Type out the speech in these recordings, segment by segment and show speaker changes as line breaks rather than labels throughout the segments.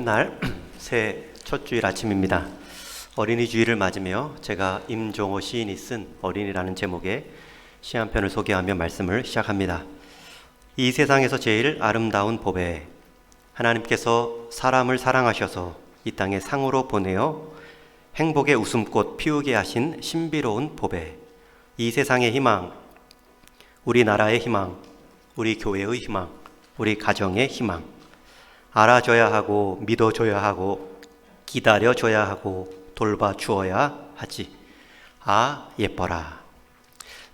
첫날 새해 첫 주일 아침입니다. 어린이 주일을 맞으며 제가 임종호 시인이 쓴 어린이라는 제목의 시 한 편을 소개하며 말씀을 시작합니다. 이 세상에서 제일 아름다운 보배, 하나님께서 사람을 사랑하셔서 이 땅에 상으로 보내어 행복의 웃음꽃 피우게 하신 신비로운 보배, 이 세상의 희망, 우리 나라의 희망, 우리 교회의 희망, 우리 가정의 희망, 알아줘야 하고 믿어줘야 하고 기다려줘야 하고 돌봐주어야 하지. 아 예뻐라.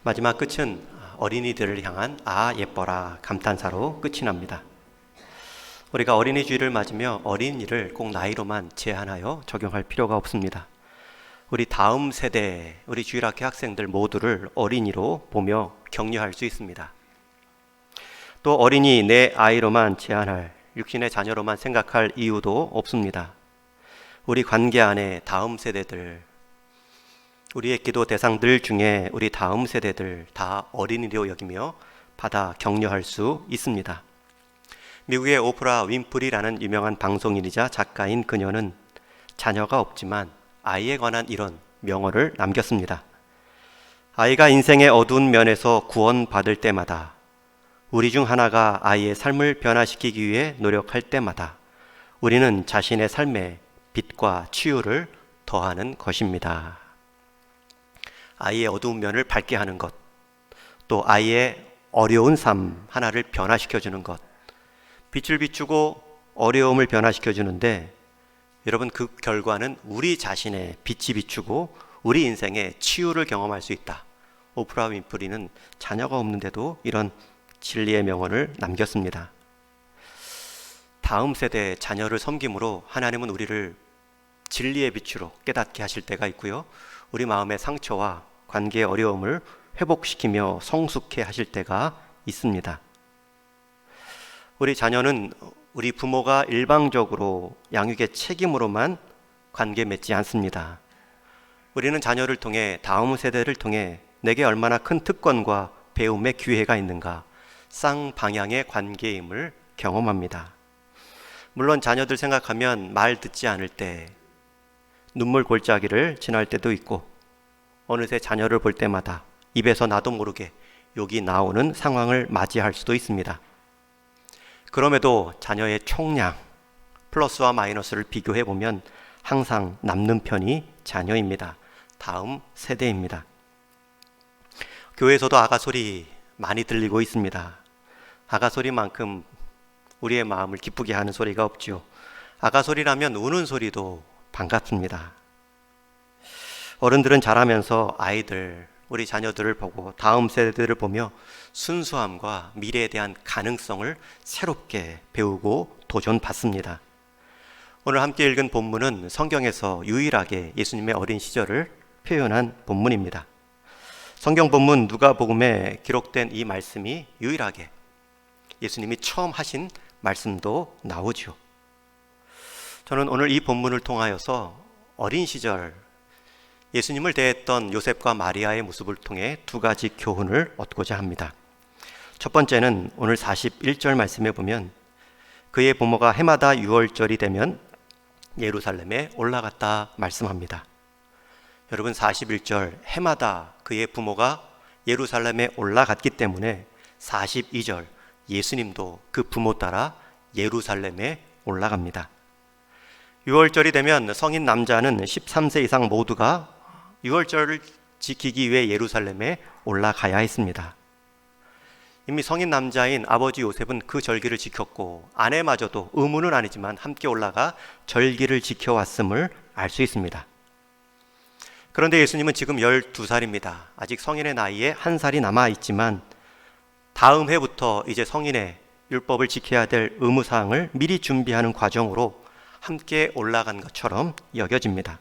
마지막 끝은 어린이들을 향한 아 예뻐라 감탄사로 끝이 납니다. 우리가 어린이 주일을 맞으며 어린이를 꼭 나이로만 제한하여 적용할 필요가 없습니다. 우리 다음 세대, 우리 주일학교 학생들 모두를 어린이로 보며 격려할 수 있습니다. 또 어린이 내 아이로만 제한할, 육신의 자녀로만 생각할 이유도 없습니다. 우리 관계 안에 다음 세대들, 우리의 기도 대상들 중에 우리 다음 세대들 다 어린이로 여기며 받아 격려할 수 있습니다. 미국의 오프라 윈프리라는 유명한 방송인이자 작가인 그녀는 자녀가 없지만 아이에 관한 이런 명언을 남겼습니다. 아이가 인생의 어두운 면에서 구원받을 때마다, 우리 중 하나가 아이의 삶을 변화시키기 위해 노력할 때마다 우리는 자신의 삶에 빛과 치유를 더하는 것입니다. 아이의 어두운 면을 밝게 하는 것, 또 아이의 어려운 삶 하나를 변화시켜주는 것, 빛을 비추고 어려움을 변화시켜주는데 여러분, 그 결과는 우리 자신의 빛이 비추고 우리 인생의 치유를 경험할 수 있다. 오프라 윈프리는 자녀가 없는데도 이런 진리의 명언을 남겼습니다. 다음 세대 자녀를 섬김으로 하나님은 우리를 진리의 빛으로 깨닫게 하실 때가 있고요, 우리 마음의 상처와 관계의 어려움을 회복시키며 성숙해 하실 때가 있습니다. 우리 자녀는 우리 부모가 일방적으로 양육의 책임으로만 관계 맺지 않습니다. 우리는 자녀를 통해, 다음 세대를 통해 내게 얼마나 큰 특권과 배움의 기회가 있는가, 쌍방향의 관계임을 경험합니다. 물론 자녀들 생각하면 말 듣지 않을 때 눈물 골짜기를 지날 때도 있고, 어느새 자녀를 볼 때마다 입에서 나도 모르게 욕이 나오는 상황을 맞이할 수도 있습니다. 그럼에도 자녀의 총량, 플러스와 마이너스를 비교해 보면 항상 남는 편이 자녀입니다. 다음 세대입니다. 교회에서도 아가 소리 많이 들리고 있습니다. 아가 소리만큼 우리의 마음을 기쁘게 하는 소리가 없죠. 아가 소리라면 우는 소리도 반갑습니다. 어른들은 자라면서 아이들, 우리 자녀들을 보고 다음 세대들을 보며 순수함과 미래에 대한 가능성을 새롭게 배우고 도전받습니다. 오늘 함께 읽은 본문은 성경에서 유일하게 예수님의 어린 시절을 표현한 본문입니다. 성경 본문 누가복음에 기록된 이 말씀이 유일하게 예수님이 처음 하신 말씀도 나오죠. 저는 오늘 이 본문을 통하여서 어린 시절 예수님을 대했던 요셉과 마리아의 모습을 통해 두 가지 교훈을 얻고자 합니다. 첫 번째는 오늘 41절 말씀에 보면 그의 부모가 해마다 유월절이 되면 예루살렘에 올라갔다 말씀합니다. 여러분, 41절 해마다 그의 부모가 예루살렘에 올라갔기 때문에 42절 예수님도 그 부모 따라 예루살렘에 올라갑니다. 6월절이 되면 성인 남자는 13세 이상 모두가 6월절을 지키기 위해 예루살렘에 올라가야 했습니다. 이미 성인 남자인 아버지 요셉은 그 절기를 지켰고 아내마저도 의무는 아니지만 함께 올라가 절기를 지켜왔음을 알 수 있습니다. 그런데 예수님은 지금 12살입니다. 아직 성인의 나이에 1살이 남아있지만 다음 해부터 이제 성인의 율법을 지켜야 될 의무사항을 미리 준비하는 과정으로 함께 올라간 것처럼 여겨집니다.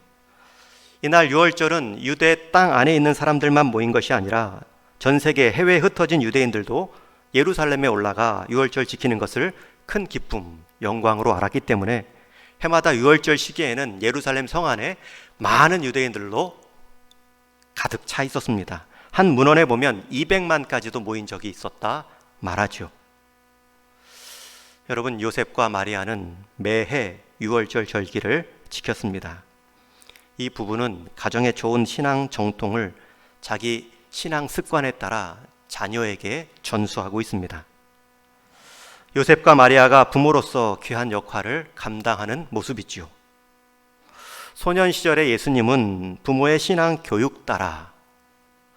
이날 유월절은 유대 땅 안에 있는 사람들만 모인 것이 아니라 전 세계 해외에 흩어진 유대인들도 예루살렘에 올라가 유월절 지키는 것을 큰 기쁨, 영광으로 알았기 때문에 해마다 유월절 시기에는 예루살렘 성 안에 많은 유대인들로 가득 차 있었습니다. 한 문헌에 보면 200만까지도 모인 적이 있었다 말하죠. 여러분, 요셉과 마리아는 매해 유월절 절기를 지켰습니다. 이 부부는 가정의 좋은 신앙 정통을 자기 신앙 습관에 따라 자녀에게 전수하고 있습니다. 요셉과 마리아가 부모로서 귀한 역할을 감당하는 모습이지요. 소년 시절의 예수님은 부모의 신앙 교육 따라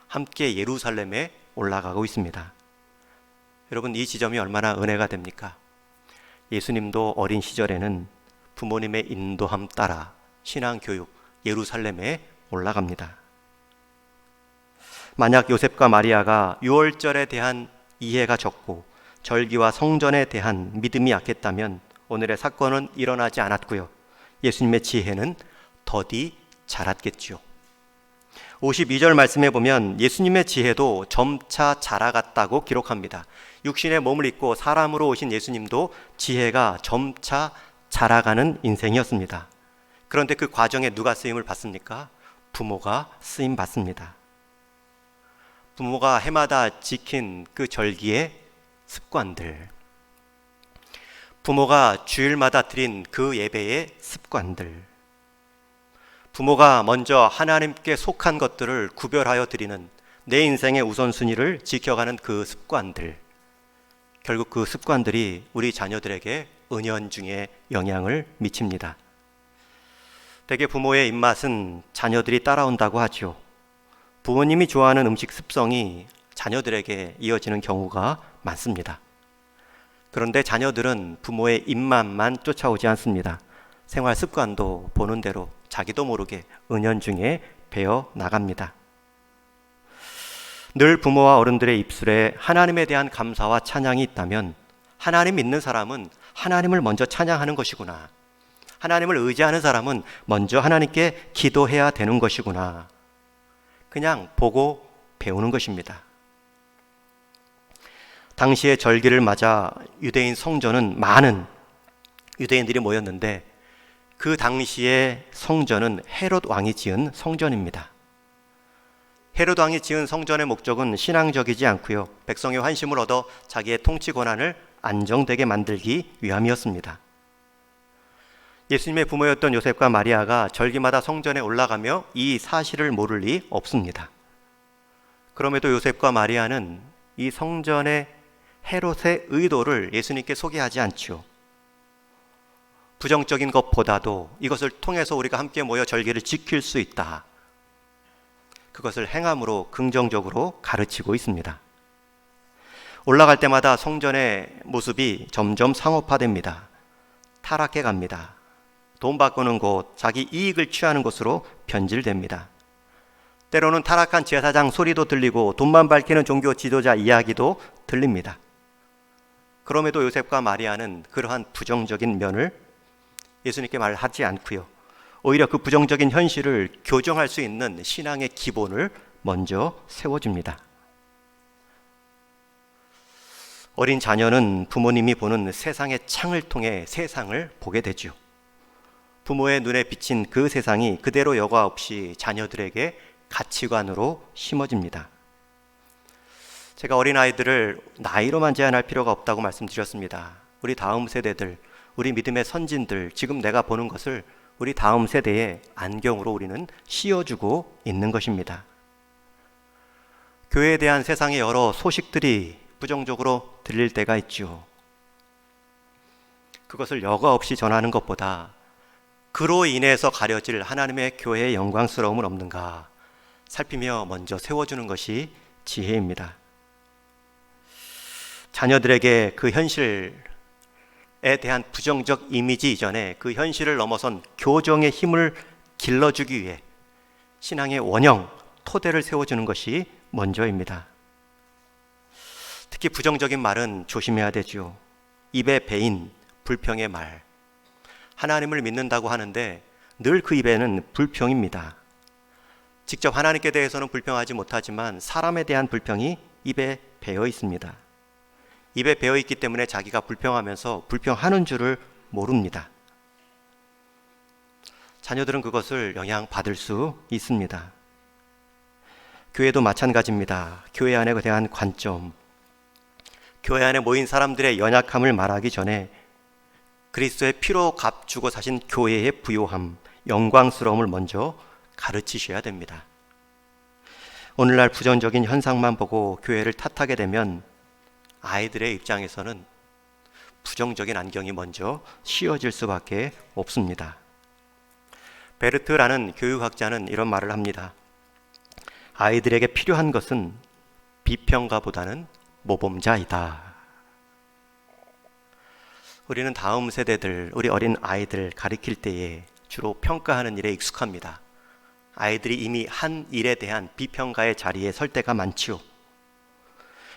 함께 예루살렘에 올라가고 있습니다. 여러분, 이 지점이 얼마나 은혜가 됩니까? 예수님도 어린 시절에는 부모님의 인도함 따라 신앙 교육 예루살렘에 올라갑니다. 만약 요셉과 마리아가 유월절에 대한 이해가 적고 절기와 성전에 대한 믿음이 약했다면 오늘의 사건은 일어나지 않았고요. 예수님의 지혜는 더디 자랐겠지요. 52절 말씀에 보면 예수님의 지혜도 점차 자라갔다고 기록합니다. 육신의 몸을 입고 사람으로 오신 예수님도 지혜가 점차 자라가는 인생이었습니다. 그런데 그 과정에 누가 쓰임을 받습니까? 부모가 쓰임 받습니다. 부모가 해마다 지킨 그 절기의 습관들, 부모가 주일마다 드린 그 예배의 습관들, 부모가 먼저 하나님께 속한 것들을 구별하여 드리는 내 인생의 우선순위를 지켜가는 그 습관들, 결국 그 습관들이 우리 자녀들에게 은연중에 영향을 미칩니다. 대개 부모의 입맛은 자녀들이 따라온다고 하죠. 부모님이 좋아하는 음식 습성이 자녀들에게 이어지는 경우가 많습니다. 그런데 자녀들은 부모의 입맛만 쫓아오지 않습니다. 생활 습관도 보는 대로 자기도 모르게 은연중에 배어 나갑니다. 늘 부모와 어른들의 입술에 하나님에 대한 감사와 찬양이 있다면 하나님 믿는 사람은 하나님을 먼저 찬양하는 것이구나. 하나님을 의지하는 사람은 먼저 하나님께 기도해야 되는 것이구나. 그냥 보고 배우는 것입니다. 당시의 절기를 맞아 유대인 성전은 많은 유대인들이 모였는데 그 당시의 성전은 헤롯 왕이 지은 성전입니다. 헤롯 왕이 지은 성전의 목적은 신앙적이지 않고요. 백성의 환심을 얻어 자기의 통치 권한을 안정되게 만들기 위함이었습니다. 예수님의 부모였던 요셉과 마리아가 절기마다 성전에 올라가며 이 사실을 모를 리 없습니다. 그럼에도 요셉과 마리아는 이 성전의 헤롯의 의도를 예수님께 소개하지 않죠. 부정적인 것보다도 이것을 통해서 우리가 함께 모여 절기를 지킬 수 있다. 그것을 행함으로 긍정적으로 가르치고 있습니다. 올라갈 때마다 성전의 모습이 점점 상업화됩니다. 타락해 갑니다. 돈 바꾸는 곳, 자기 이익을 취하는 곳으로 변질됩니다. 때로는 타락한 제사장 소리도 들리고 돈만 밝히는 종교 지도자 이야기도 들립니다. 그럼에도 요셉과 마리아는 그러한 부정적인 면을 예수님께 말하지 않고요. 오히려 그 부정적인 현실을 교정할 수 있는 신앙의 기본을 먼저 세워줍니다. 어린 자녀는 부모님이 보는 세상의 창을 통해 세상을 보게 되죠. 부모의 눈에 비친 그 세상이 그대로 여과 없이 자녀들에게 가치관으로 심어집니다. 제가 어린아이들을 나이로만 제한할 필요가 없다고 말씀드렸습니다. 우리 다음 세대들, 우리 믿음의 선진들, 지금 내가 보는 것을 우리 다음 세대의 안경으로 우리는 씌워주고 있는 것입니다. 교회에 대한 세상의 여러 소식들이 부정적으로 들릴 때가 있죠. 그것을 여과 없이 전하는 것보다 그로 인해서 가려질 하나님의 교회의 영광스러움은 없는가 살피며 먼저 세워주는 것이 지혜입니다. 자녀들에게 그 현실에 대한 부정적 이미지 이전에 그 현실을 넘어선 교정의 힘을 길러주기 위해 신앙의 원형, 토대를 세워주는 것이 먼저입니다. 특히 부정적인 말은 조심해야 되죠. 입에 배인 불평의 말. 하나님을 믿는다고 하는데 늘 그 입에는 불평입니다. 직접 하나님께 대해서는 불평하지 못하지만 사람에 대한 불평이 입에 배어 있습니다. 입에 배어 있기 때문에 자기가 불평하면서 불평하는 줄을 모릅니다. 자녀들은 그것을 영향받을 수 있습니다. 교회도 마찬가지입니다. 교회 안에 대한 관점, 교회 안에 모인 사람들의 연약함을 말하기 전에 그리스도의 피로 값주고 사신 교회의 부요함, 영광스러움을 먼저 가르치셔야 됩니다. 오늘날 부정적인 현상만 보고 교회를 탓하게 되면 아이들의 입장에서는 부정적인 안경이 먼저 씌워질 수밖에 없습니다. 베르트라는 교육학자는 이런 말을 합니다. 아이들에게 필요한 것은 비평가보다는 모범자이다. 우리는 다음 세대들, 우리 어린 아이들 가르칠 때에 주로 평가하는 일에 익숙합니다. 아이들이 이미 한 일에 대한 비평가의 자리에 설 때가 많지요.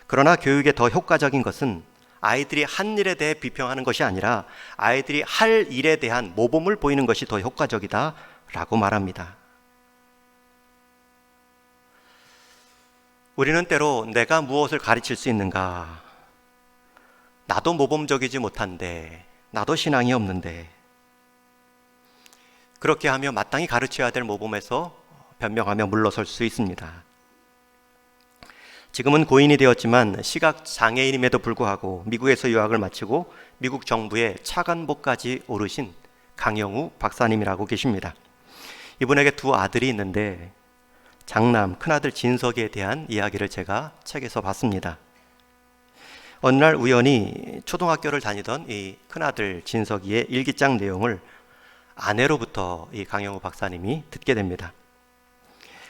그러나 교육에 더 효과적인 것은 아이들이 한 일에 대해 비평하는 것이 아니라 아이들이 할 일에 대한 모범을 보이는 것이 더 효과적이다라고 말합니다. 우리는 때로 내가 무엇을 가르칠 수 있는가? 나도 모범적이지 못한데, 나도 신앙이 없는데, 그렇게 하며 마땅히 가르쳐야 될 모범에서 변명하며 물러설 수 있습니다. 지금은 고인이 되었지만 시각 장애인임에도 불구하고 미국에서 유학을 마치고 미국 정부의 차관보까지 오르신 강영우 박사님이라고 계십니다. 이분에게 두 아들이 있는데 장남 큰아들 진석에 대한 이야기를 제가 책에서 봤습니다. 어느 날 우연히 초등학교를 다니던 이 큰아들 진석이의 일기장 내용을 아내로부터 이 강영우 박사님이 듣게 됩니다.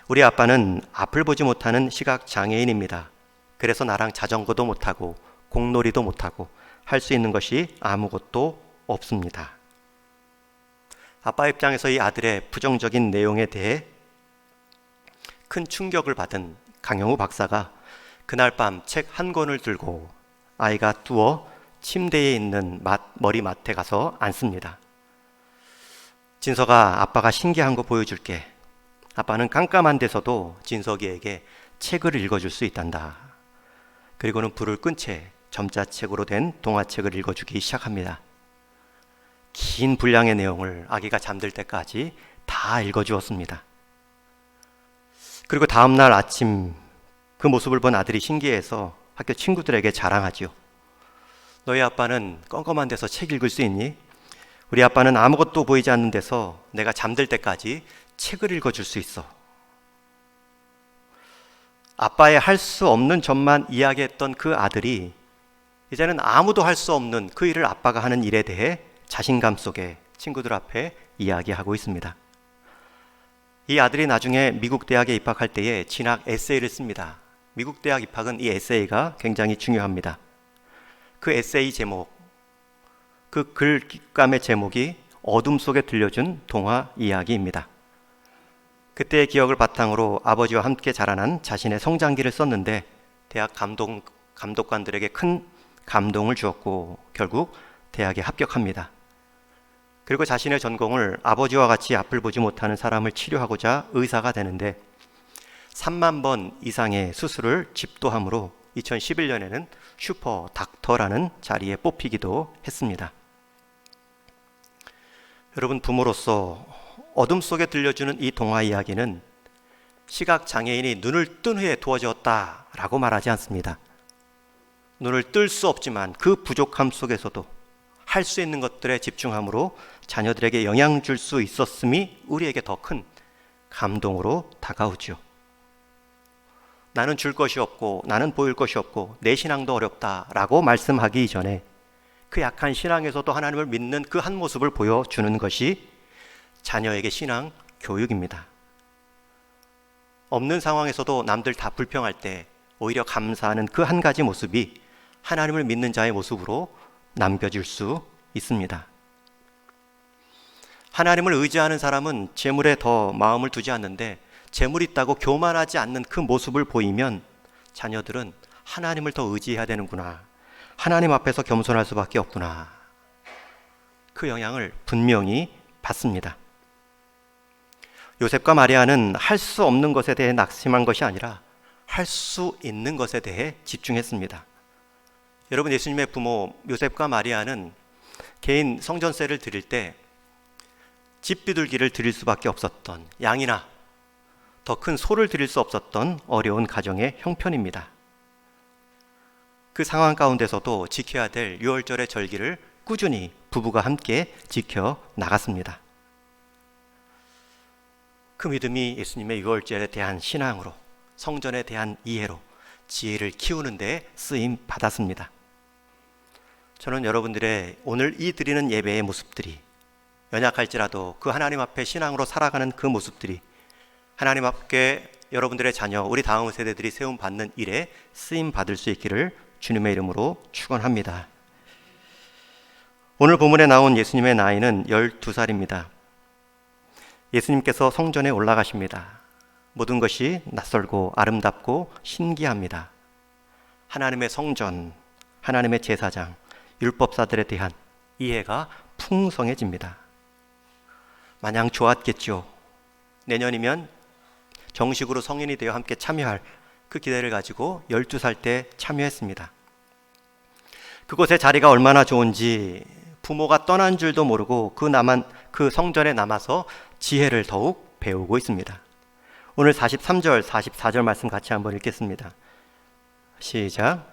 우리 아빠는 앞을 보지 못하는 시각 장애인입니다. 그래서 나랑 자전거도 못하고 공놀이도 못하고 할 수 있는 것이 아무것도 없습니다. 아빠 입장에서 이 아들의 부정적인 내용에 대해 큰 충격을 받은 강영우 박사가 그날 밤 책 한 권을 들고 아이가 누워 침대에 있는 머리맡에 가서 앉습니다. 진석아, 아빠가 신기한 거 보여줄게. 아빠는 깜깜한 데서도 진석이에게 책을 읽어줄 수 있단다. 그리고는 불을 끈 채 점자책으로 된 동화책을 읽어주기 시작합니다. 긴 분량의 내용을 아기가 잠들 때까지 다 읽어주었습니다. 그리고 다음날 아침 그 모습을 본 아들이 신기해서 학교 친구들에게 자랑하지요. 너희 아빠는 껌껌한 데서 책 읽을 수 있니? 우리 아빠는 아무것도 보이지 않는 데서 내가 잠들 때까지 책을 읽어줄 수 있어. 아빠의 할 수 없는 점만 이야기했던 그 아들이 이제는 아무도 할 수 없는 그 일을 아빠가 하는 일에 대해 자신감 속에 친구들 앞에 이야기하고 있습니다. 이 아들이 나중에 미국 대학에 입학할 때에 진학 에세이를 씁니다. 미국 대학 입학은 이 에세이가 굉장히 중요합니다. 그 에세이 제목, 그 글감의 제목이 어둠 속에 들려준 동화 이야기입니다. 그때의 기억을 바탕으로 아버지와 함께 자라난 자신의 성장기를 썼는데 대학 감독관들에게 큰 감동을 주었고 결국 대학에 합격합니다. 그리고 자신의 전공을 아버지와 같이 앞을 보지 못하는 사람을 치료하고자 의사가 되는데 3만 번 이상의 수술을 집도함으로 2011년에는 슈퍼 닥터라는 자리에 뽑히기도 했습니다. 여러분, 부모로서 어둠 속에 들려주는 이 동화 이야기는 시각 장애인이 눈을 뜬 후에 도와주었다라고 말하지 않습니다. 눈을 뜰 수 없지만 그 부족함 속에서도 할 수 있는 것들에 집중함으로 자녀들에게 영향 줄 수 있었음이 우리에게 더 큰 감동으로 다가오죠. 나는 줄 것이 없고 나는 보일 것이 없고 내 신앙도 어렵다라고 말씀하기 이전에 그 약한 신앙에서도 하나님을 믿는 그 한 모습을 보여주는 것이 자녀에게 신앙 교육입니다. 없는 상황에서도 남들 다 불평할 때 오히려 감사하는 그 한 가지 모습이 하나님을 믿는 자의 모습으로 남겨질 수 있습니다. 하나님을 의지하는 사람은 재물에 더 마음을 두지 않는데 재물이 있다고 교만하지 않는 그 모습을 보이면 자녀들은 하나님을 더 의지해야 되는구나, 하나님 앞에서 겸손할 수밖에 없구나, 그 영향을 분명히 받습니다. 요셉과 마리아는 할 수 없는 것에 대해 낙심한 것이 아니라 할 수 있는 것에 대해 집중했습니다. 여러분, 예수님의 부모 요셉과 마리아는 개인 성전세를 드릴 때 집 비둘기를 드릴 수밖에 없었던, 양이나 더 큰 소를 드릴 수 없었던 어려운 가정의 형편입니다. 그 상황 가운데서도 지켜야 될 유월절의 절기를 꾸준히 부부가 함께 지켜 나갔습니다. 그 믿음이 예수님의 유월절에 대한 신앙으로, 성전에 대한 이해로 지혜를 키우는 데 쓰임 받았습니다. 저는 여러분들의 오늘 이 드리는 예배의 모습들이 연약할지라도 그 하나님 앞에 신앙으로 살아가는 그 모습들이 하나님 앞에 여러분들의 자녀, 우리 다음 세대들이 세움받는 일에 쓰임 받을 수 있기를 주님의 이름으로 축원합니다. 오늘 본문에 나온 예수님의 나이는 12살입니다. 예수님께서 성전에 올라가십니다. 모든 것이 낯설고 아름답고 신기합니다. 하나님의 성전, 하나님의 제사장, 율법사들에 대한 이해가 풍성해집니다. 마냥 좋았겠죠. 내년이면 정식으로 성인이 되어 함께 참여할 그 기대를 가지고 12살 때 참여했습니다. 그곳의 자리가 얼마나 좋은지 부모가 떠난 줄도 모르고 그 성전에 남아서 지혜를 더욱 배우고 있습니다. 오늘 43절, 44절 말씀 같이 한번 읽겠습니다. 시작.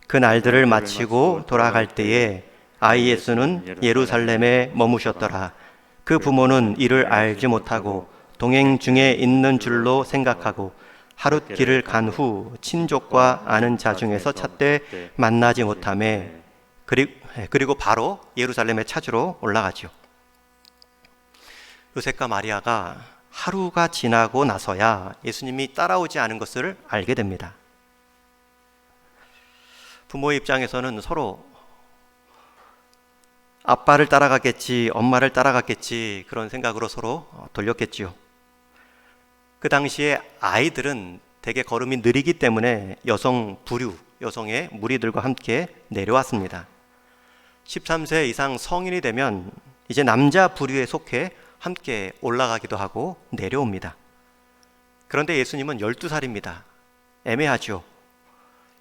그 날들을 마치고 돌아갈 때에 아이 예수는 예루살렘에 머무셨더라. 그 부모는 이를 알지 못하고 동행 중에 있는 줄로 생각하고 하룻길을 간 후 친족과 아는 자 중에서 찾되 만나지 못하매 그리고 바로 예루살렘에 찾으러 올라가죠. 요셉과 마리아가 하루가 지나고 나서야 예수님이 따라오지 않은 것을 알게 됩니다. 부모의 입장에서는 서로 아빠를 따라갔겠지, 엄마를 따라갔겠지, 그런 생각으로 서로 돌렸겠지요. 그 당시에 아이들은 대개 걸음이 느리기 때문에 여성의 무리들과 함께 내려왔습니다. 13세 이상 성인이 되면 이제 남자 부류에 속해 함께 올라가기도 하고 내려옵니다. 그런데 예수님은 12살입니다. 애매하죠.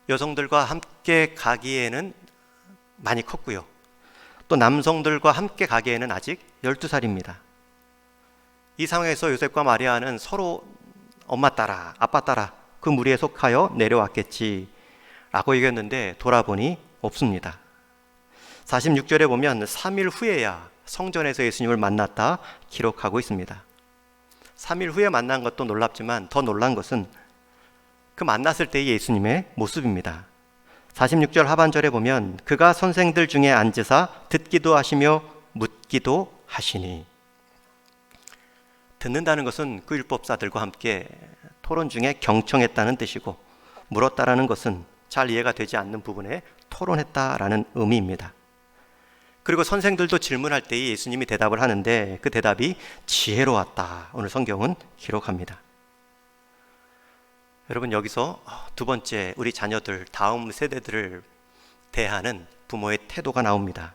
여성들과 함께 가기에는 많이 컸고요. 또 남성들과 함께 가기에는 아직 12살입니다. 이 상황에서 요셉과 마리아는 서로 엄마 따라, 아빠 따라 그 무리에 속하여 내려왔겠지 라고 얘기했는데 돌아보니 없습니다. 46절에 보면 3일 후에야 성전에서 예수님을 만났다 기록하고 있습니다. 3일 후에 만난 것도 놀랍지만 더 놀란 것은 그 만났을 때의 예수님의 모습입니다. 46절 하반절에 보면 그가 선생들 중에 앉으사 듣기도 하시며 묻기도 하시니, 듣는다는 것은 그 율법사들과 함께 토론 중에 경청했다는 뜻이고, 물었다라는 것은 잘 이해가 되지 않는 부분에 토론했다라는 의미입니다. 그리고 선생들도 질문할 때에 예수님이 대답을 하는데 그 대답이 지혜로웠다, 오늘 성경은 기록합니다. 여러분, 여기서 두 번째, 우리 자녀들, 다음 세대들을 대하는 부모의 태도가 나옵니다.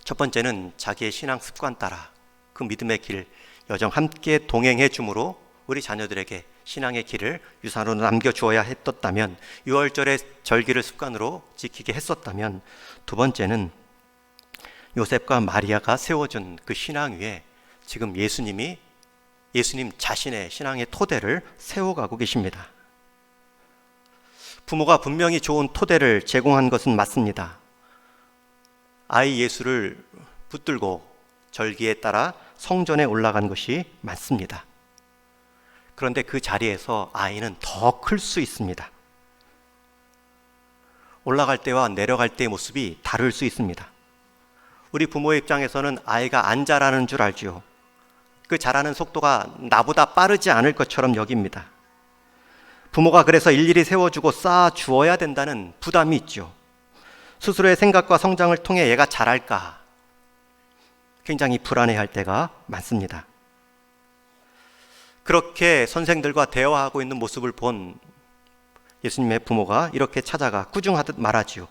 첫 번째는 자기의 신앙 습관 따라 그 믿음의 길 여정 함께 동행해 줌으로 우리 자녀들에게 신앙의 길을 유산으로 남겨주어야 했었다면, 유월절의 절기를 습관으로 지키게 했었다면, 두 번째는 요셉과 마리아가 세워준 그 신앙 위에 지금 예수님 자신의 신앙의 토대를 세워가고 계십니다. 부모가 분명히 좋은 토대를 제공한 것은 맞습니다. 아이 예수를 붙들고 절기에 따라 성전에 올라간 것이 맞습니다. 그런데 그 자리에서 아이는 더 클 수 있습니다. 올라갈 때와 내려갈 때의 모습이 다를 수 있습니다. 우리 부모의 입장에서는 아이가 안 자라는 줄 알지요. 그 자라는 속도가 나보다 빠르지 않을 것처럼 여깁니다. 부모가 그래서 일일이 세워주고 쌓아 주어야 된다는 부담이 있죠. 스스로의 생각과 성장을 통해 얘가 자랄까 굉장히 불안해할 때가 많습니다. 그렇게 선생들과 대화하고 있는 모습을 본 예수님의 부모가 이렇게 찾아가 꾸중하듯 말하지요.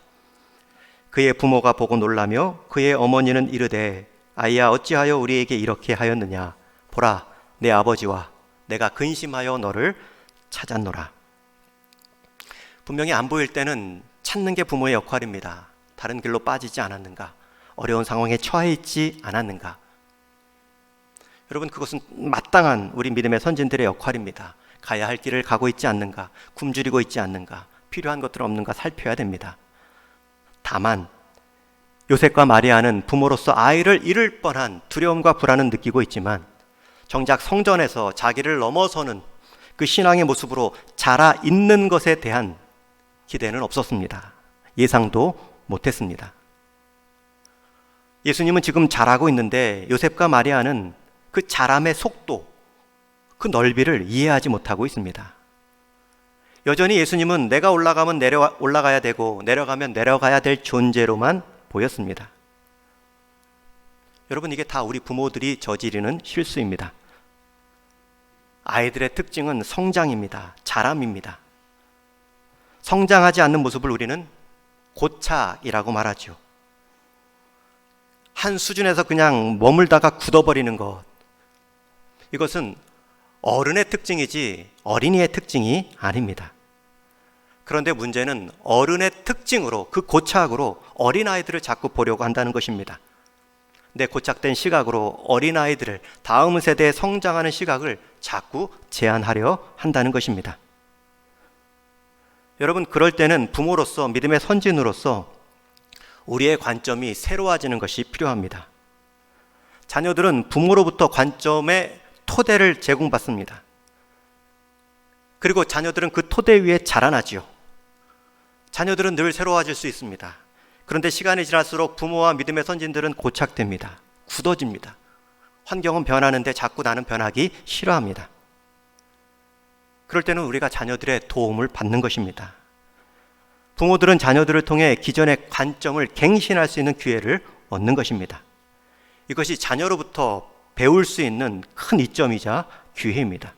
그의 부모가 보고 놀라며 그의 어머니는 이르되, 아이야, 어찌하여 우리에게 이렇게 하였느냐? 보라, 내 아버지와 내가 근심하여 너를 찾았노라. 분명히 안 보일 때는 찾는 게 부모의 역할입니다. 다른 길로 빠지지 않았는가? 어려운 상황에 처해 있지 않았는가? 여러분, 그것은 마땅한 우리 믿음의 선진들의 역할입니다. 가야 할 길을 가고 있지 않는가? 굶주리고 있지 않는가? 필요한 것들 없는가 살펴야 됩니다. 다만 요셉과 마리아는 부모로서 아이를 잃을 뻔한 두려움과 불안은 느끼고 있지만 정작 성전에서 자기를 넘어서는 그 신앙의 모습으로 자라 있는 것에 대한 기대는 없었습니다. 예상도 못했습니다. 예수님은 지금 자라고 있는데 요셉과 마리아는 그 자람의 속도, 그 넓이를 이해하지 못하고 있습니다. 여전히 예수님은 내가 올라가면 올라가야 되고 내려가면 내려가야 될 존재로만 보였습니다. 여러분, 이게 다 우리 부모들이 저지르는 실수입니다. 아이들의 특징은 성장입니다. 자람입니다. 성장하지 않는 모습을 우리는 고착이라고 말하죠. 한 수준에서 그냥 머물다가 굳어버리는 것, 이것은 어른의 특징이지 어린이의 특징이 아닙니다. 그런데 문제는 어른의 특징으로, 그 고착으로 어린아이들을 자꾸 보려고 한다는 것입니다. 내 고착된 시각으로 어린아이들을, 다음 세대에 성장하는 시각을 자꾸 제한하려 한다는 것입니다. 여러분, 그럴 때는 부모로서, 믿음의 선진으로서 우리의 관점이 새로워지는 것이 필요합니다. 자녀들은 부모로부터 관점의 토대를 제공받습니다. 그리고 자녀들은 그 토대 위에 자라나지요. 자녀들은 늘 새로워질 수 있습니다. 그런데 시간이 지날수록 부모와 믿음의 선진들은 고착됩니다. 굳어집니다. 환경은 변하는데 자꾸 나는 변하기 싫어합니다. 그럴 때는 우리가 자녀들의 도움을 받는 것입니다. 부모들은 자녀들을 통해 기존의 관점을 갱신할 수 있는 기회를 얻는 것입니다. 이것이 자녀로부터 배울 수 있는 큰 이점이자 기회입니다.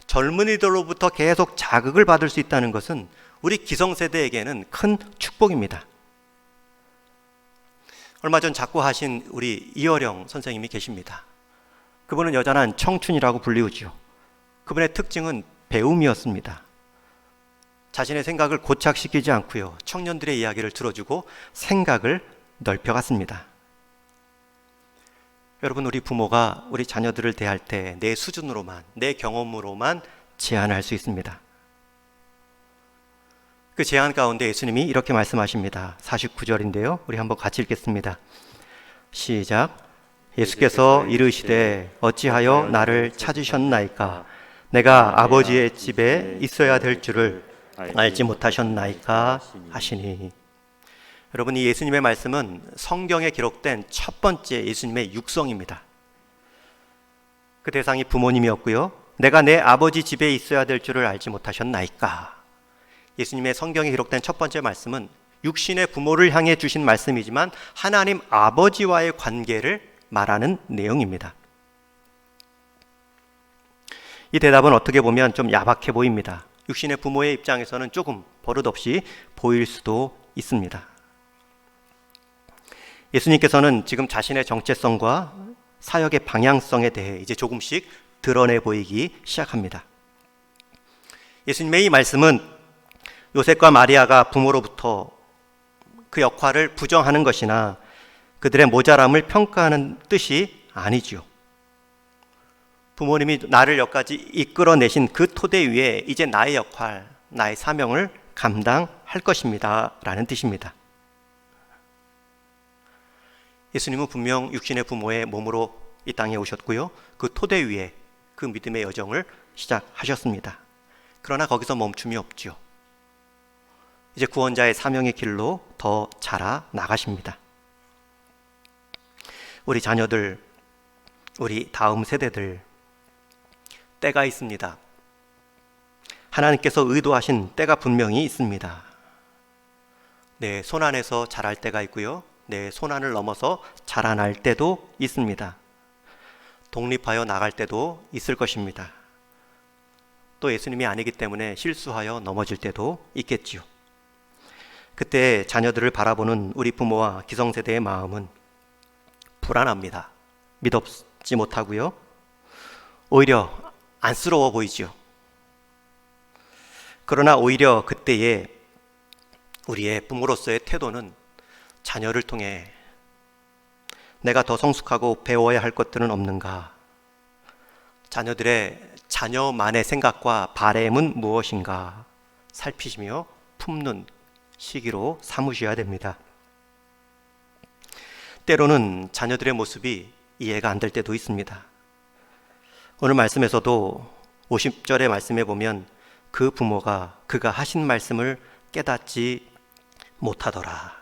젊은이들로부터 계속 자극을 받을 수 있다는 것은 우리 기성세대에게는 큰 축복입니다. 얼마 전 작고하신 우리 이어령 선생님이 계십니다. 그분은 여전한 청춘이라고 불리우죠. 그분의 특징은 배움이었습니다. 자신의 생각을 고착시키지 않고요, 청년들의 이야기를 들어주고 생각을 넓혀갔습니다. 여러분, 우리 부모가 우리 자녀들을 대할 때 내 수준으로만, 내 경험으로만 제한할 수 있습니다. 그 제한 가운데 예수님이 이렇게 말씀하십니다. 49절인데요. 우리 한번 같이 읽겠습니다. 시작. 예수께서 이르시되 어찌하여 나를 찾으셨나이까? 내가 아버지의 집에 있어야 될 줄을 알지 못하셨나이까? 하시니. 여러분, 이 예수님의 말씀은 성경에 기록된 첫 번째 예수님의 육성입니다. 그 대상이 부모님이었고요. 내가 내 아버지 집에 있어야 될 줄을 알지 못하셨나이까? 예수님의 성경에 기록된 첫 번째 말씀은 육신의 부모를 향해 주신 말씀이지만 하나님 아버지와의 관계를 말하는 내용입니다. 이 대답은 어떻게 보면 좀 야박해 보입니다. 육신의 부모의 입장에서는 조금 버릇없이 보일 수도 있습니다. 예수님께서는 지금 자신의 정체성과 사역의 방향성에 대해 이제 조금씩 드러내 보이기 시작합니다. 예수님의 이 말씀은 요셉과 마리아가 부모로부터 그 역할을 부정하는 것이나 그들의 모자람을 평가하는 뜻이 아니죠. 부모님이 나를 여기까지 이끌어내신 그 토대 위에 이제 나의 역할, 나의 사명을 감당할 것입니다 라는 뜻입니다. 예수님은 분명 육신의 부모의 몸으로 이 땅에 오셨고요, 그 토대 위에 그 믿음의 여정을 시작하셨습니다. 그러나 거기서 멈춤이 없죠. 이제 구원자의 사명의 길로 더 자라 나가십니다. 우리 자녀들, 우리 다음 세대들, 때가 있습니다. 하나님께서 의도하신 때가 분명히 있습니다. 내 손안에서 자랄 때가 있고요, 내 손안을 넘어서 자라날 때도 있습니다. 독립하여 나갈 때도 있을 것입니다. 또 예수님이 아니기 때문에 실수하여 넘어질 때도 있겠지요. 그때 자녀들을 바라보는 우리 부모와 기성세대의 마음은 불안합니다. 믿지 못하고요, 오히려 안쓰러워 보이지요. 그러나 오히려 그때의 우리의 부모로서의 태도는 자녀를 통해 내가 더 성숙하고 배워야 할 것들은 없는가? 자녀만의 생각과 바램은 무엇인가? 살피시며 품는 시기로 삼으셔야 됩니다. 때로는 자녀들의 모습이 이해가 안 될 때도 있습니다. 오늘 말씀에서도 50절의 말씀에 보면 그 부모가 그가 하신 말씀을 깨닫지 못하더라.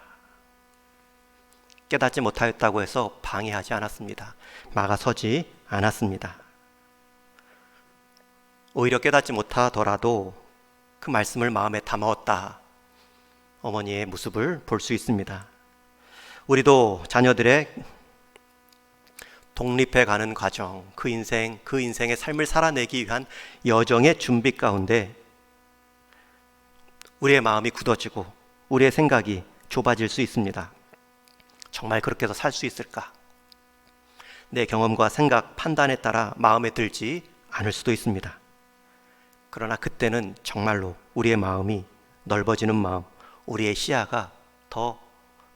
깨닫지 못하였다고 해서 방해하지 않았습니다. 막아서지 않았습니다. 오히려 깨닫지 못하더라도 그 말씀을 마음에 담아왔다. 어머니의 모습을 볼 수 있습니다. 우리도 자녀들의 독립해가는 과정, 그 인생의 삶을 살아내기 위한 여정의 준비 가운데 우리의 마음이 굳어지고 우리의 생각이 좁아질 수 있습니다. 정말 그렇게 해서 살 수 있을까? 내 경험과 생각, 판단에 따라 마음에 들지 않을 수도 있습니다. 그러나 그때는 정말로 우리의 마음이 넓어지는 마음, 우리의 시야가 더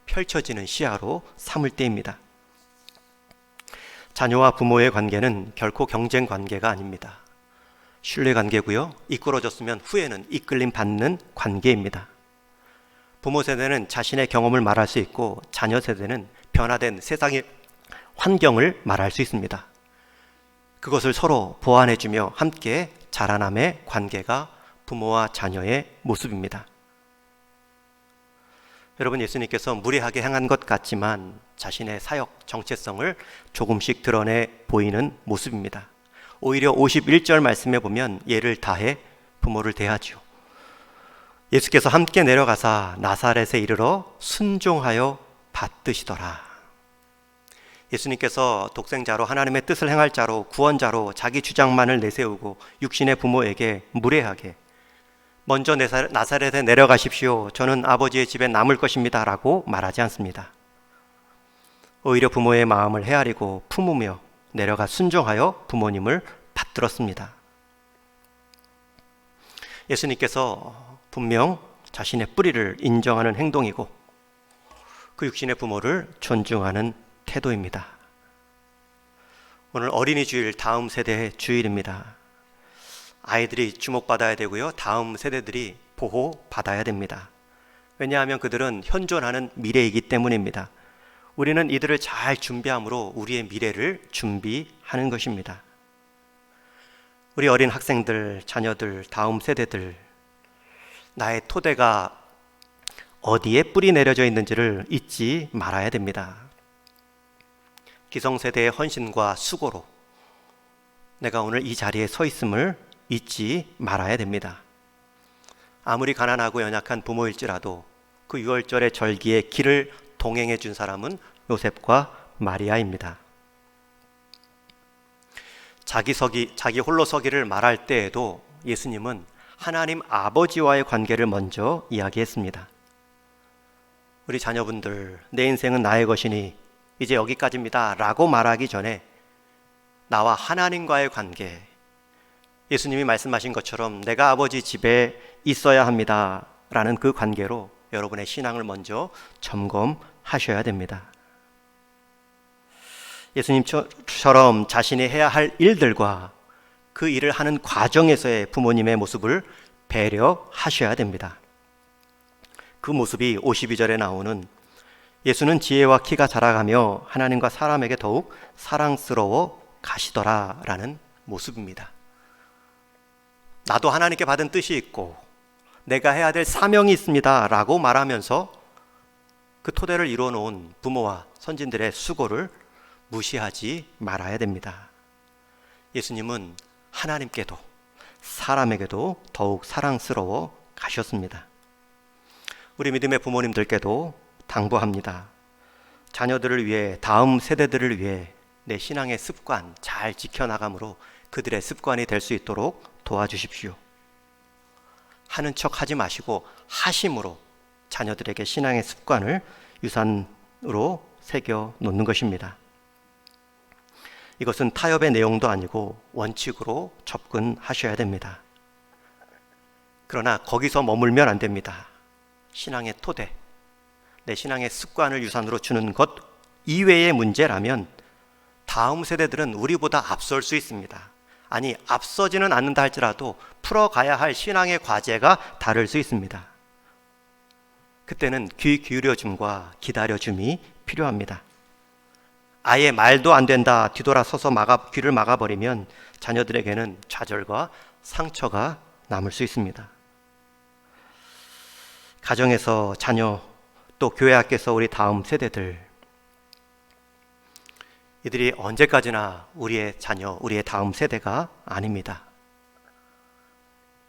펼쳐지는 시야로 삼을 때입니다. 자녀와 부모의 관계는 결코 경쟁 관계가 아닙니다. 신뢰 관계고요. 이끌어졌으면 후에는 이끌림 받는 관계입니다. 부모 세대는 자신의 경험을 말할 수 있고 자녀 세대는 변화된 세상의 환경을 말할 수 있습니다. 그것을 서로 보완해주며 함께 자라남의 관계가 부모와 자녀의 모습입니다. 여러분, 예수님께서 무례하게 행한 것 같지만 자신의 사역 정체성을 조금씩 드러내 보이는 모습입니다. 오히려 51절 말씀에 보면 예를 다해 부모를 대하죠. 예수께서 함께 내려가사 나사렛에 이르러 순종하여 받드시더라. 예수님께서 독생자로 하나님의 뜻을 행할 자로 구원자로 자기 주장만을 내세우고 육신의 부모에게 무례하게 먼저 나사렛에 내려가십시오. 저는 아버지의 집에 남을 것입니다. 라고 말하지 않습니다. 오히려 부모의 마음을 헤아리고 품으며 내려가 순종하여 부모님을 받들었습니다. 예수님께서 분명 자신의 뿌리를 인정하는 행동이고 그 육신의 부모를 존중하는 태도입니다. 오늘 어린이 주일 다음 세대의 주일입니다. 아이들이 주목받아야 되고요. 다음 세대들이 보호받아야 됩니다. 왜냐하면 그들은 현존하는 미래이기 때문입니다. 우리는 이들을 잘 준비함으로 우리의 미래를 준비하는 것입니다. 우리 어린 학생들, 자녀들, 다음 세대들, 나의 토대가 어디에 뿌리 내려져 있는지를 잊지 말아야 됩니다. 기성세대의 헌신과 수고로 내가 오늘 이 자리에 서 있음을 잊지 말아야 됩니다. 아무리 가난하고 연약한 부모일지라도 그 유월절의 절기에 길을 동행해 준 사람은 요셉과 마리아입니다. 자기 홀로 서기를 말할 때에도 예수님은 하나님 아버지와의 관계를 먼저 이야기했습니다. 우리 자녀분들, 내 인생은 나의 것이니 이제 여기까지입니다 라고 말하기 전에 나와 하나님과의 관계, 예수님이 말씀하신 것처럼 내가 아버지 집에 있어야 합니다 라는 그 관계로 여러분의 신앙을 먼저 점검하셔야 됩니다. 예수님처럼 자신이 해야 할 일들과 그 일을 하는 과정에서의 부모님의 모습을 배려하셔야 됩니다. 그 모습이 52절에 나오는 예수는 지혜와 키가 자라가며 하나님과 사람에게 더욱 사랑스러워 가시더라 라는 모습입니다. 나도 하나님께 받은 뜻이 있고 내가 해야 될 사명이 있습니다 라고 말하면서 그 토대를 이루어 놓은 부모와 선진들의 수고를 무시하지 말아야 됩니다. 예수님은 하나님께도 사람에게도 더욱 사랑스러워 가셨습니다. 우리 믿음의 부모님들께도 당부합니다. 자녀들을 위해, 다음 세대들을 위해 내 신앙의 습관 잘 지켜나감으로 그들의 습관이 될 수 있도록 도와주십시오. 하는 척 하지 마시고 하심으로 자녀들에게 신앙의 습관을 유산으로 새겨 놓는 것입니다. 이것은 타협의 내용도 아니고 원칙으로 접근하셔야 됩니다. 그러나 거기서 머물면 안 됩니다. 신앙의 토대, 내 신앙의 습관을 유산으로 주는 것 이외의 문제라면 다음 세대들은 우리보다 앞설 수 있습니다. 아니, 앞서지는 않는다 할지라도 풀어가야 할 신앙의 과제가 다를 수 있습니다. 그때는 귀 기울여줌과 기다려줌이 필요합니다. 아예 말도 안 된다 뒤돌아서서 귀를 막아버리면 자녀들에게는 좌절과 상처가 남을 수 있습니다. 가정에서 자녀, 또 교회 밖에서 우리 다음 세대들, 이들이 언제까지나 우리의 자녀, 우리의 다음 세대가 아닙니다.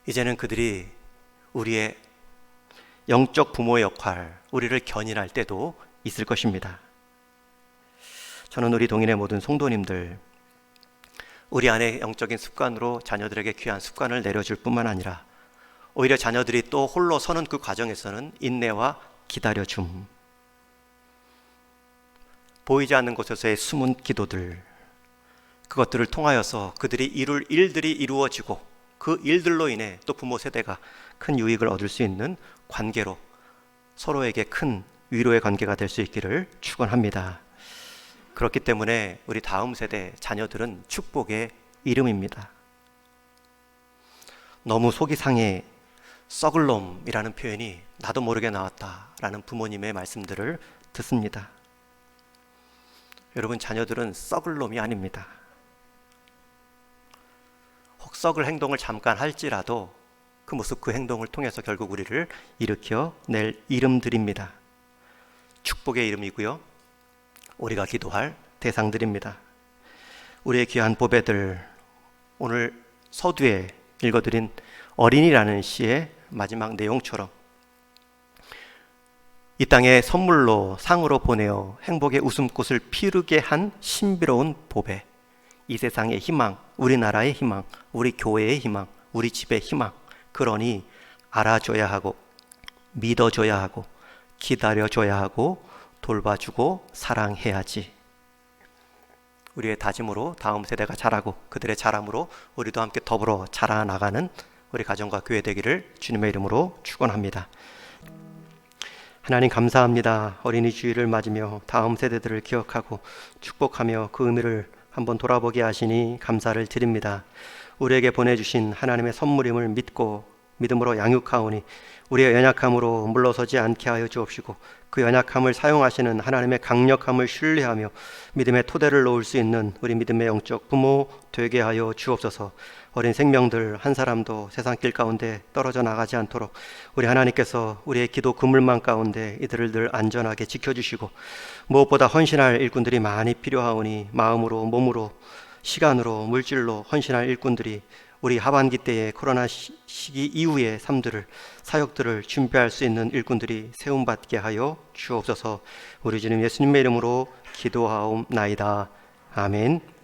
이제는 그들이 우리의 영적 부모의 역할, 우리를 견인할 때도 있을 것입니다. 저는 우리 동인의 모든 성도님들, 우리 안에 영적인 습관으로 자녀들에게 귀한 습관을 내려줄 뿐만 아니라 오히려 자녀들이 또 홀로 서는 그 과정에서는 인내와 기다려줌, 보이지 않는 곳에서의 숨은 기도들, 그것들을 통하여서 그들이 이룰 일들이 이루어지고 그 일들로 인해 또 부모 세대가 큰 유익을 얻을 수 있는 관계로 서로에게 큰 위로의 관계가 될 수 있기를 축원합니다. 그렇기 때문에 우리 다음 세대 자녀들은 축복의 이름입니다. 너무 속이 상해 썩을 놈이라는 표현이 나도 모르게 나왔다라는 부모님의 말씀들을 듣습니다. 여러분, 자녀들은 썩을 놈이 아닙니다. 혹 썩을 행동을 잠깐 할지라도 그 모습, 그 행동을 통해서 결국 우리를 일으켜 낼 이름들입니다. 축복의 이름이고요, 우리가 기도할 대상들입니다. 우리의 귀한 보배들, 오늘 서두에 읽어드린 어린이라는 시의 마지막 내용처럼 이 땅에 선물로 상으로 보내어 행복의 웃음꽃을 피우게 한 신비로운 보배, 이 세상의 희망, 우리나라의 희망, 우리 교회의 희망, 우리 집의 희망. 그러니 알아줘야 하고 믿어줘야 하고 기다려줘야 하고 돌봐주고 사랑해야지. 우리의 다짐으로 다음 세대가 자라고 그들의 자람으로 우리도 함께 더불어 자라나가는 우리 가정과 교회 되기를 주님의 이름으로 축원합니다. 하나님 감사합니다. 어린이 주일을 맞으며 다음 세대들을 기억하고 축복하며 그 의미를 한번 돌아보게 하시니 감사를 드립니다. 우리에게 보내주신 하나님의 선물임을 믿고 믿음으로 양육하오니 우리의 연약함으로 물러서지 않게 하여 주옵시고 그 연약함을 사용하시는 하나님의 강력함을 신뢰하며 믿음의 토대를 놓을 수 있는 우리 믿음의 영적 부모 되게 하여 주옵소서. 어린 생명들 한 사람도 세상길 가운데 떨어져 나가지 않도록 우리 하나님께서 우리의 기도 그물망 가운데 이들을 늘 안전하게 지켜주시고 무엇보다 헌신할 일꾼들이 많이 필요하오니 마음으로 몸으로 시간으로 물질로 헌신할 일꾼들이 우리 하반기 때의 코로나 시기 이후의 삶들을 사역들을 준비할 수 있는 일꾼들이 세움받게 하여 주옵소서. 우리 주님 예수님의 이름으로 기도하옵나이다. 아멘.